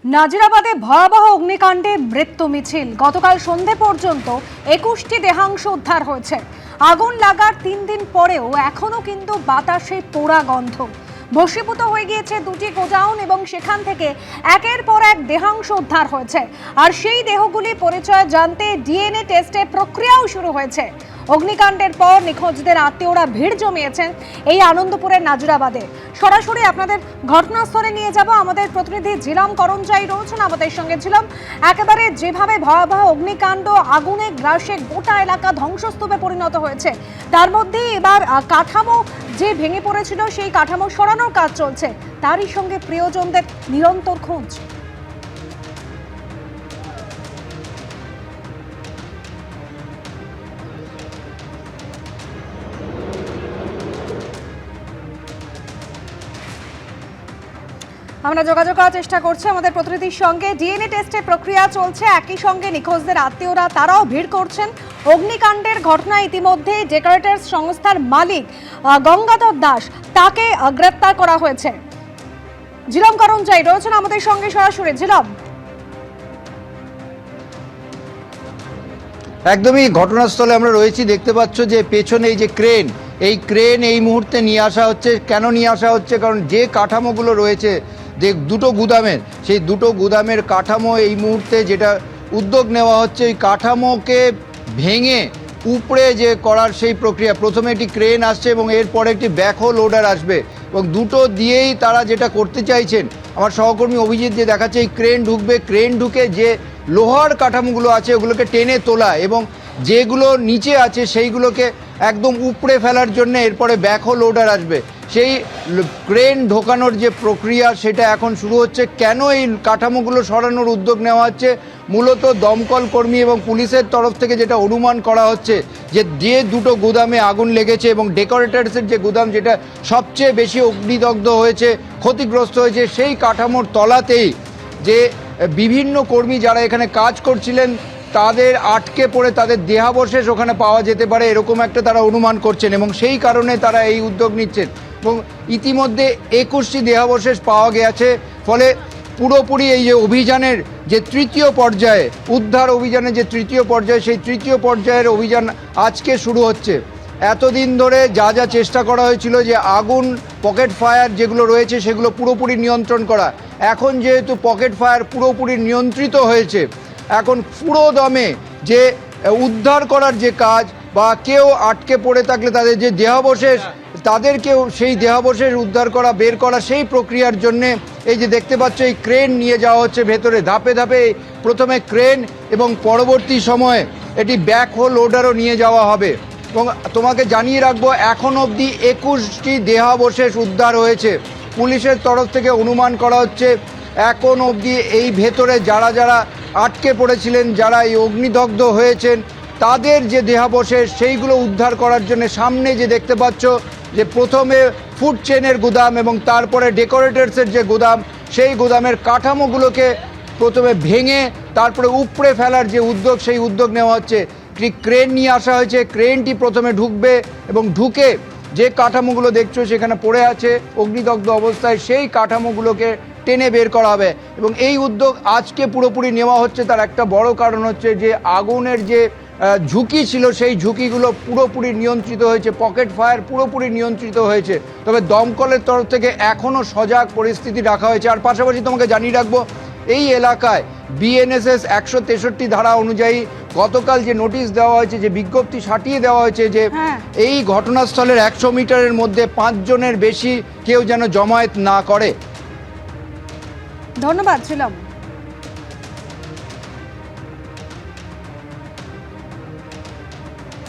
নাজিরাবাদে ভয়াবহ অগ্নিকাণ্ডে মৃত্যু মিছিল। গতকাল সন্ধে পর্যন্ত 21টি দেহাংশ উদ্ধার হয়েছে। আগুন লাগার 3 দিন পরেও এখনো কিন্তু বাতাসে পোড়া গন্ধ। ভস্মীভূত হয়ে গিয়েছে দুটি গোডাউন এবং সেখান থেকে একের পর এক দেহাংশ উদ্ধার হয়েছে। আর সেই দেহগুলি পরিচয় জানতে ডিএনএ টেস্টের প্রক্রিয়াও শুরু হয়েছে। অগ্নিকাণ্ডের পর নিখোঁজদের আত্মীয়রা ভিড় জমিয়েছেন এই আনন্দপুরের নাজিরাবাদে। সরাসরি আপনাদের ঘটনাস্থলে নিয়ে যাব। আমাদের প্রতিনিধি ঝিলাম করঞ্জাই রয়েছেন আমাদের সঙ্গে। ঝিলাম, একেবারে যেভাবে ভয়াবহ অগ্নিকাণ্ড, আগুনে গ্রাসে গোটা এলাকা ধ্বংসস্তূপে পরিণত হয়েছে, তার মধ্যে এবার কাঠামো যে ভেঙে পড়েছিল সেই কাঠামো সরানোর কাজ চলছে, তারই সঙ্গে প্রিয়জনদের নিরন্তর খোঁজ। আমরা যোগাযোগ করার চেষ্টা করছি আমাদের প্রতিনিধির সঙ্গে। ডিএনএ টেস্টের প্রক্রিয়া চলছে, একই সঙ্গে নিখোঁজদের আত্মীয়রা তারাও ভিড় করছেন। অগ্নিকাণ্ডের ঘটনায় ইতিমধ্যে ডেকোরেটরস সংস্থার মালিক গঙ্গাধর দাস, তাকে গ্রেপ্তার করা হয়েছে। ঝিলাম করঞ্জাই রয়েছেন আমাদের সঙ্গে সরাসরি। ঝিলাম, একদমই ঘটনাস্থলে আমরা রয়েছি। দেখতে পাচ্ছ যে পেছনে এই যে ক্রেন, এই ক্রেন এই মুহূর্তে নিয়ে আসা হচ্ছে। কেন নিয়ে আসা হচ্ছে? কারণ যে কাঠামোগুলো রয়েছে, যে দুটো গুদামের, সেই দুটো গুদামের কাঠামো এই মুহূর্তে যেটা উদ্যোগ নেওয়া হচ্ছে, এই কাঠামোকে ভেঙে উপরে যে করার সেই প্রক্রিয়া। প্রথমে একটি ক্রেন আসছে এবং এরপরে একটি ব্যাকহো লোডার আসবে, এবং দুটো দিয়েই তারা যেটা করতে চাইছেন, আমার সহকর্মী অভিজিৎ যে দেখাচ্ছে, এই ক্রেন ঢুকবে, ক্রেন ঢুকে যে লোহার কাঠামোগুলো আছে ওগুলোকে টেনে তোলা, এবং যেগুলো নিচে আছে সেইগুলোকে একদম উপড়ে ফেলার জন্য এরপরে ব্যাকহো লোডার আসবে। সেই ক্রেন ঢোকানোর যে প্রক্রিয়া সেটা এখন শুরু হচ্ছে। কেন এই কাঠামোগুলো সরানোর উদ্যোগ নেওয়া হচ্ছে? মূলত দমকল কর্মী এবং পুলিশের তরফ থেকে যেটা অনুমান করা হচ্ছে, যে দুটো গুদামে আগুন লেগেছে এবং ডেকোরেটার্সের যে গুদাম যেটা সবচেয়ে বেশি অগ্নিদগ্ধ হয়েছে, ক্ষতিগ্রস্ত হয়েছে, সেই কাঠামোর তলাতেই যে বিভিন্ন কর্মী যারা এখানে কাজ করছিলেন তাদের আটকে পড়ে তাদের দেহাবশেষ ওখানে পাওয়া যেতে পারে, এরকম একটা তারা অনুমান করছেন, এবং সেই কারণে তারা এই উদ্যোগ নিচ্ছেন। এবং ইতিমধ্যে 21টি দেহাবশেষ পাওয়া গেছে। ফলে পুরোপুরি এই যে অভিযানের যে তৃতীয় পর্যায়ে, উদ্ধার অভিযানের যে তৃতীয় পর্যায়ে, সেই তৃতীয় পর্যায়ের অভিযান আজকে শুরু হচ্ছে। এতদিন ধরে যা যা চেষ্টা করা হয়েছিল যে আগুন, পকেট ফায়ার যেগুলো রয়েছে সেগুলো পুরোপুরি নিয়ন্ত্রণ করা, এখন যেহেতু পকেট ফায়ার পুরোপুরি নিয়ন্ত্রিত হয়েছে, এখন পুরো দমে যে উদ্ধার করার যে কাজ, বা কেউ আটকে পড়ে থাকলে তাদের যে দেহাবশেষ, তাদেরকেও সেই দেহাবশেষ উদ্ধার করা, বের করা, সেই প্রক্রিয়ার জন্যে এই যে দেখতে পাচ্ছ এই ক্রেন নিয়ে যাওয়া হচ্ছে ভেতরে। ধাপে ধাপে প্রথমে ক্রেন এবং পরবর্তী সময়ে এটি ব্যাকহো লোডারও নিয়ে যাওয়া হবে। এবং তোমাকে জানিয়ে রাখবো, এখন অবধি 21টি দেহাবশেষ উদ্ধার হয়েছে। পুলিশের তরফ থেকে অনুমান করা হচ্ছে এখন অবধি এই ভেতরে যারা যারা আটকে পড়েছিলেন, যারা এই অগ্নিদগ্ধ হয়েছেন, তাদের যে দেহাবশেষ সেইগুলো উদ্ধার করার জন্য সামনে যে দেখতে পাচ্ছ যে প্রথমে ফুড চেনের গুদাম এবং তারপরে ডেকোরেটরসের যে গুদাম, সেই গুদামের কাঠামোগুলোকে প্রথমে ভেঙে তারপরে উপড়ে ফেলার যে উদ্যোগ, সেই উদ্যোগ নেওয়া হচ্ছে। ক্রেন নিয়ে আসা হয়েছে, ক্রেনটি প্রথমে ঢুকবে এবং ঢুকে যে কাঠামোগুলো দেখছো সেখানে পড়ে আছে অগ্নিদগ্ধ অবস্থায়, সেই কাঠামোগুলোকে টেনে বের করা হবে। এবং এই উদ্যোগ আজকে পুরোপুরি নেওয়া হচ্ছে, তার একটা বড় কারণ হচ্ছে যে আগুনের যে ঝুঁকি ছিল সেই ঝুঁকিগুলো পুরোপুরি নিয়ন্ত্রিত হয়েছে, পকেট ফায়ার পুরোপুরি নিয়ন্ত্রিত হয়েছে। তবে দমকলের তরফ থেকে এখনও সজাগ পরিস্থিতি রাখা হয়েছে। আর পাশাপাশি তোমাকে জানিয়ে রাখবো, এই এলাকায় বিএনএসএস 163 ধারা অনুযায়ী গতকাল যে নোটিশ দেওয়া হয়েছে, যে বিজ্ঞপ্তি সাটিয়ে দেওয়া হয়েছে, যে এই ঘটনাস্থলের 100 মিটারের মধ্যে 5 জনের বেশি কেউ যেন জমায়েত না করে। ধন্যবাদ ছিলাম।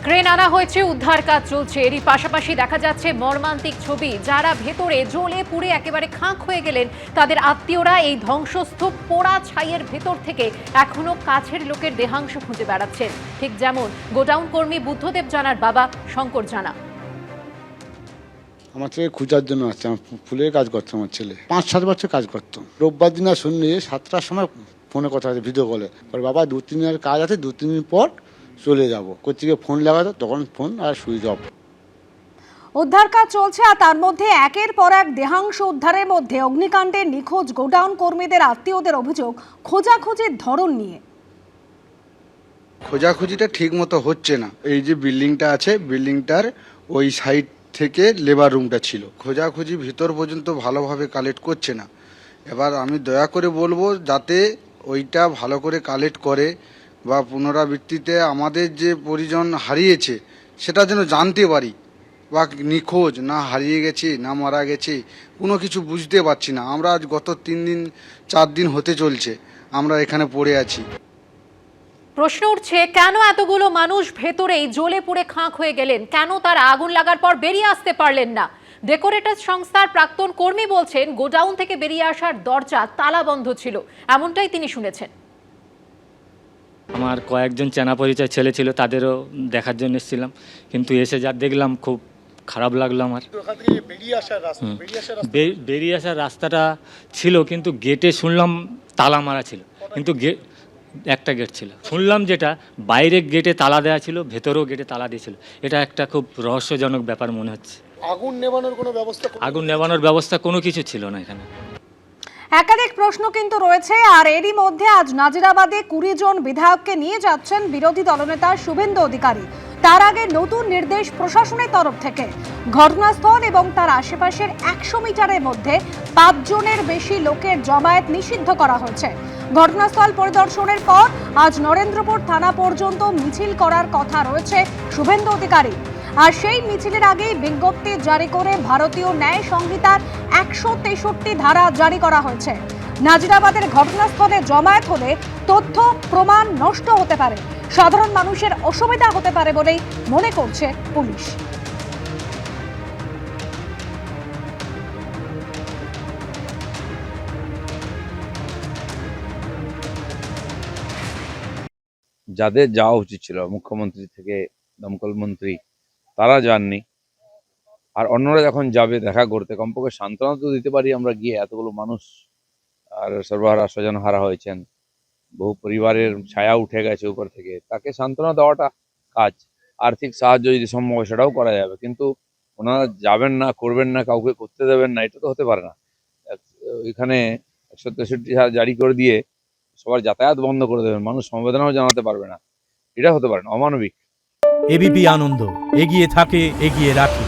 ক্রেন আনা হয়েছে, উদ্ধার কাজ চলছে। এরই পাশাপাশি দেখা যাচ্ছে মর্মান্তিক ছবি। যারা ভেতরে জ্বলে পুড়ে একেবারে খাঁক হয়ে গেলেন, তাদের আত্মীয়রা এই ধ্বংসস্তূপ পোড়া ছাইয়ের ভেতর থেকে এখনো কাছের লোকের দেহাংশ খুঁজে বেড়াচ্ছেন। ঠিক যেমন গোডাউন কর্মী বুদ্ধদেব জানার বাবা শঙ্কর জানা। আমার ছেলে খোঁজার জন্য আসছে। আমার ফুলের কাজ করতো আমার ছেলে, 5-7 বছর কাজ করতো। রোববার দিন আর শুনলে 7টার সময় ফোনে কথা আছে, ভিডিও কলে। বাবা 2-3 দিনের কাজ আছে, 2-3 দিন পর চলে যাবো। কোথেকে ফোন লাগাতো, তখন ফোন আর সুইচ অফ। উদ্ধার কাজ চলছে, আর তার মধ্যে একের পর এক দেহাংশ উদ্ধারের মধ্যে অগ্নিকাণ্ডে নিখোঁজ গোডাউন কর্মীদের আত্মীয়দের অভিযোগ খোঁজাখুঁজির ধরন নিয়ে। খোঁজাখুঁজিটা ঠিক মতো হচ্ছে না। এই যে বিল্ডিংটা আছে, বিল্ডিংটার ওই সাইড থেকে লেবার রুমটা ছিল, খোঁজাখুঁজি ভিতর পর্যন্ত ভালোভাবে কালেক্ট করছে না। এবার আমি দয়া করে বলবো যাতে ওইটা ভালো করে কালেক্ট করে, বা পুনরাবৃত্তিতে আমাদের যে পরিজন হারিয়েছে সেটা যেন জানতে পারি, বা নিখোঁজ না হারিয়ে গেছে না মারা গেছে কোনো কিছু বুঝতে পারছি না। আমরা আজ গত 3-4 দিন হতে চলছে আমরা এখানে পড়ে আছি। প্রশ্ন উঠছে, কেন এতগুলো মানুষ ভেতরেই জ্বলে পুড়ে খাঁক হয়ে গেলেন? কেন তারা আগুন লাগার পর বেরিয়ে আসতে পারলেন না? ডেকোরেটার্স সংস্থার প্রাক্তন কর্মী বলছেন, গোডাউন থেকে বেরিয়ে আসার দরজা তালা বন্ধ ছিল, এমনটাই তিনি শুনেছেন। আমার কয়েকজন চেনা পরিচয় ছেলে ছিল, তাদেরও দেখার জন্য এসেছিলাম, কিন্তু এসে যা দেখলাম খুব খারাপ লাগলো আমার। বেরিয়ে আসার রাস্তাটা ছিল, কিন্তু গেটে শুনলাম তালা মারা ছিল, কিন্তু একটা গেট ছিল শুনলাম, যেটা বাইরে গেটে তালা দেওয়া ছিল, ভেতরেও গেটে তালা দিয়েছিল। এটা একটা খুব রহস্যজনক ব্যাপার মনে হচ্ছে। আগুন নেভানোর ব্যবস্থা কোনো কিছু ছিল না এখানে। একাধিক প্রশ্ন কিন্তু রয়েছে, আর এরই মধ্যে আজ নাজিরাবাদে 20 জন বিধায়ককে নিয়ে যাচ্ছেন বিরোধী দলনেতা শুভেন্দু অধিকারী। তার আগে নতুন নির্দেশ প্রশাসনের তরফ থেকে, ঘটনাস্থল এবং তার আশেপাশের 100 মিটারের মধ্যে 5 জনের বেশি লোকের জমায়েত নিষিদ্ধ করা হয়েছে। ঘটনাস্থল পরিদর্শনের পর আজ নরেন্দ্রপুর থানা পর্যন্ত মিছিল করার কথা রয়েছে শুভেন্দু অধিকারী। আর সেই মিছিলের আগেই বিজ্ঞপ্তি জারি করে ভারতীয় ন্যায় সংহিতার 163 ধারা জারি করা হয়েছে। নাজিরাবাদের ঘটনাস্থলে জমায়েত হলে তথ্য প্রমাণ নষ্ট হতে পারে, সাধারণ মানুষের অসুবিধা হতে পারে বলেই মনে করছে পুলিশ। যাদের যাওয়া উচিত ছিল, মুখ্যমন্ত্রী থেকে দমকল মন্ত্রী, তারা যাননি। আর অন্যরা যখন যাবে দেখা করতে, কমপক্ষে সান্ত্বনা তো দিতে পারি আমরা গিয়ে। এতগুলো মানুষ আর সর্বহারা স্বজন হারা হয়েছেন, বহু পরিবারের ছায়া উঠে গেছে উপর থেকে, তাকে সান্ত্বনা দেওয়াটা কাজ। আর্থিক সাহায্য যদি সম্ভব হয় সেটাও করা যাবে, কিন্তু ওনারা যাবেন না, করবেন না, কাউকে করতে দেবেন না, এটা তো হতে পারে না। এখানে 163 ধারা জারি করে দিয়ে সবার যাতায়াত বন্ধ করে দেবেন, মানুষ সমবেদনাও জানাতে পারবে না, এটা হতে পারে না, অমানবিক। এবিপি আনন্দ, এগিয়ে থাকে, এগিয়ে রাখে।